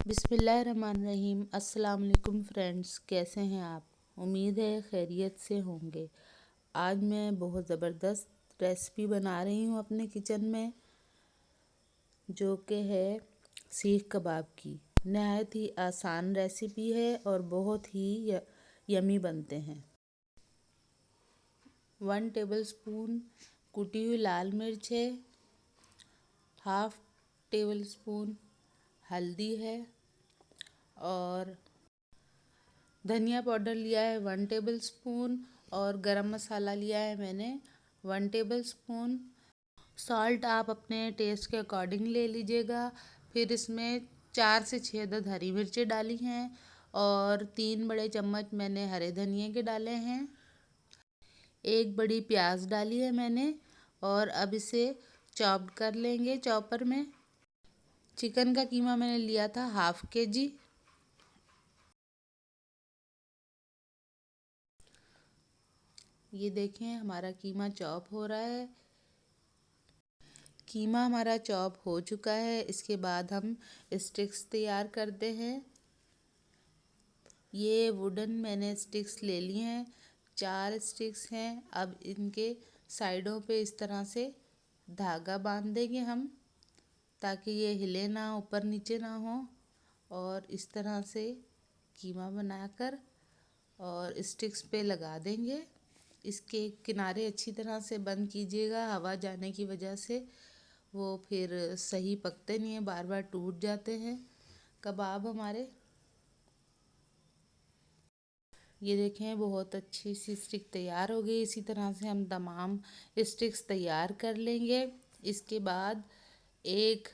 बिस्मिल्लाहिर्रहमानिर्रहीम। अस्सलाम वालेकुम फ्रेंड्स, कैसे हैं आप? उम्मीद है खैरियत से होंगे। आज मैं बहुत ज़बरदस्त रेसिपी बना रही हूँ अपने किचन में, जो कि है सीख कबाब की। नहायत ही आसान रेसिपी है और बहुत ही यमी बनते हैं। 1 टेबलस्पून कुटी हुई लाल मिर्च है, हाफ टेबल स्पून हल्दी है और धनिया पाउडर लिया है 1 टेबलस्पून और गरम मसाला लिया है मैंने 1 टेबलस्पून। सॉल्ट आप अपने टेस्ट के अकॉर्डिंग ले लीजिएगा। फिर इसमें 4 से 6 अदद हरी मिर्चें डाली हैं और 3 बड़े चम्मच मैंने हरे धनिए के डाले हैं। 1 बड़ी प्याज डाली है मैंने और अब इसे चॉप कर लेंगे चॉपर में। चिकन का कीमा मैंने लिया था हाफ केजी। ये देखें हमारा कीमा चॉप हो रहा है। कीमा हमारा चॉप हो चुका है। इसके बाद हम स्टिक्स तैयार करते हैं। ये वुडन मैंने स्टिक्स ले ली हैं, 4 स्टिक्स हैं। अब इनके साइडों पे इस तरह से धागा बांध देंगे हम, ताकि ये हिले ना, ऊपर नीचे ना हो। और इस तरह से कीमा बनाकर और स्टिक्स पे लगा देंगे। इसके किनारे अच्छी तरह से बंद कीजिएगा, हवा जाने की वजह से वो फिर सही पकते नहीं है, बार बार टूट जाते हैं कबाब हमारे। ये देखें बहुत अच्छी सी स्टिक तैयार हो गई। इसी तरह से हम तमाम स्टिक्स तैयार कर लेंगे। इसके बाद एक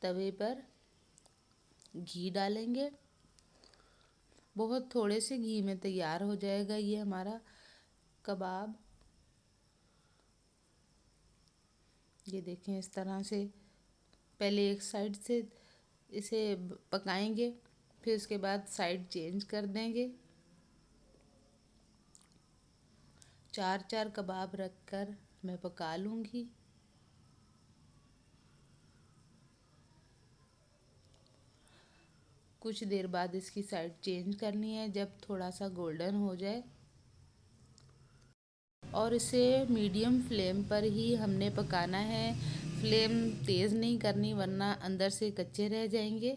तवे पर घी डालेंगे। बहुत थोड़े से घी में तैयार हो जाएगा ये हमारा कबाब। ये देखें इस तरह से पहले एक साइड से इसे पकाएंगे, फिर उसके बाद साइड चेंज कर देंगे। 4 कबाब रखकर मैं पका लूँगी। कुछ देर बाद इसकी साइड चेंज करनी है, जब थोड़ा सा गोल्डन हो जाए। और इसे मीडियम फ्लेम पर ही हमने पकाना है। फ्लेम तेज़ नहीं करनी, वरना अंदर से कच्चे रह जाएंगे।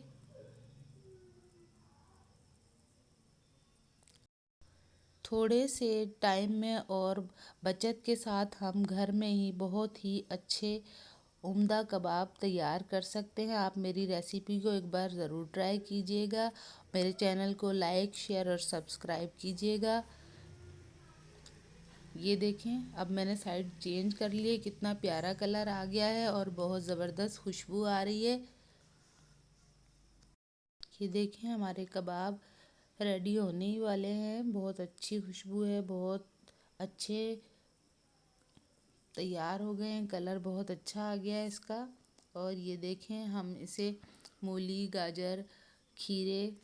थोड़े से टाइम में और बचत के साथ हम घर में ही बहुत ही अच्छे उम्दा कबाब तैयार कर सकते हैं। आप मेरी रेसिपी को एक बार ज़रूर ट्राई कीजिएगा। मेरे चैनल को लाइक, शेयर और सब्सक्राइब कीजिएगा। ये देखें अब मैंने साइड चेंज कर लिए, कितना प्यारा कलर आ गया है और बहुत ज़बरदस्त खुशबू आ रही है। ये देखें हमारे कबाब रेडी होने ही वाले हैं। बहुत अच्छी खुशबू है, बहुत अच्छे तैयार हो गए हैं, कलर बहुत अच्छा आ गया है इसका। और ये देखें हम इसे मूली, गाजर, खीरे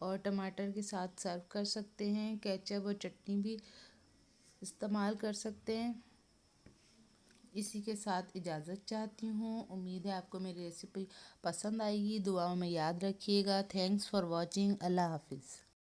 और टमाटर के साथ सर्व कर सकते हैं। केचप और चटनी भी इस्तेमाल कर सकते हैं। इसी के साथ इजाज़त चाहती हूँ। उम्मीद है आपको मेरी रेसिपी पसंद आएगी। दुआओं में याद रखिएगा। Thanks for watching. अल्लाह हाफिज़।